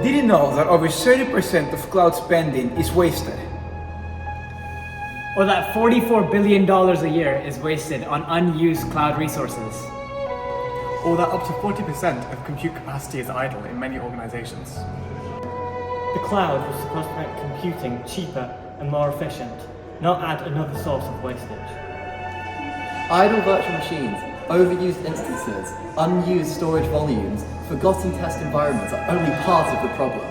Did you know that over 30% of cloud spending is wasted? Or that $44 billion a year is wasted on unused cloud resources. Or that up to 40% of compute capacity is idle in many organizations. The cloud was supposed to make computing cheaper and more efficient, not add another source of wastage. Idle virtual machines, overused instances, unused storage volumes, forgotten test environments are only part of the problem.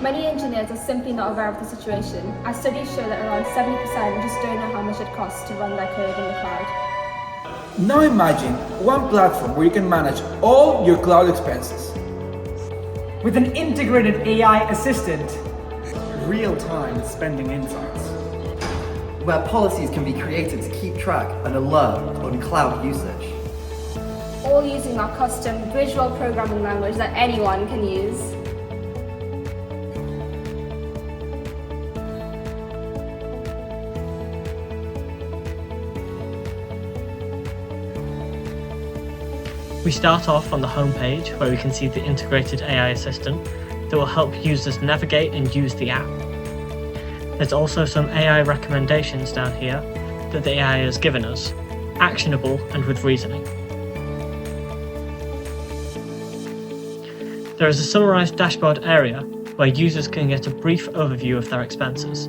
Many engineers are simply not aware of the situation, as studies show that around 70% just don't know how much it costs to run their code in the cloud. Now imagine one platform where you can manage all your cloud expenses. With an integrated AI assistant. Real-time spending insights. Where policies can be created to keep track and alert on cloud usage. All using our custom visual programming language that anyone can use. We start off on the home page where we can see the integrated AI assistant that will help users navigate and use the app. There's also some AI recommendations down here that the AI has given us, actionable and with reasoning. There is a summarized dashboard area where users can get a brief overview of their expenses.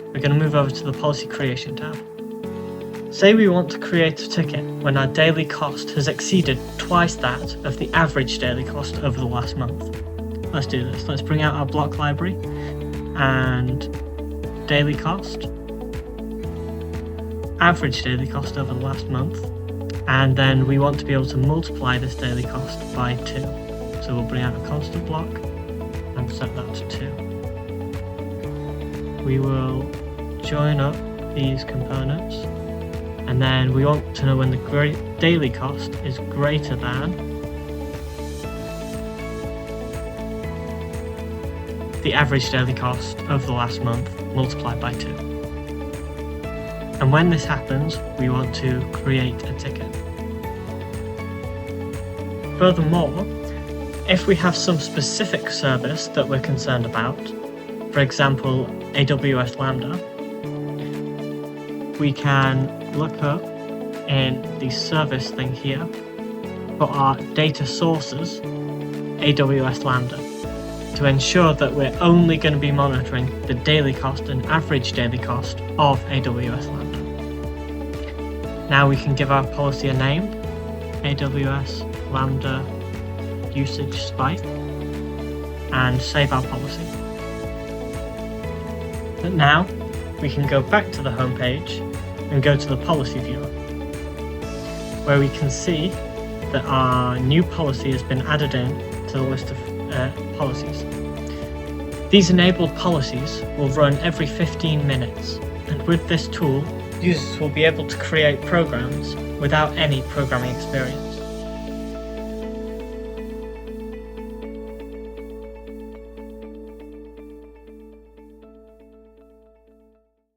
We're going to move over to the policy creation tab. Say we want to create a ticket when our daily cost has exceeded twice that of the average daily cost over the last month. Let's do this. Let's bring out our block library and daily cost, average daily cost over the last month, and then we want to be able to multiply this daily cost by 2. So we'll bring out a constant block and set that to 2. We will join up these components. And then we want to know when the daily cost is greater than the average daily cost over the last month multiplied by 2. And when this happens, we want to create a ticket. Furthermore, if we have some specific service that we're concerned about, for example, AWS Lambda, we can look up in the service thing here for our data sources, AWS Lambda, to ensure that we're only going to be monitoring the daily cost and average daily cost of AWS Lambda. Now we can give our policy a name, AWS Lambda usage spike, and save our policy. But now we can go back to the home page and go to the policy viewer, where we can see that our new policy has been added in to the list of policies. These enabled policies will run every 15 minutes, and with this tool, users will be able to create programs without any programming experience.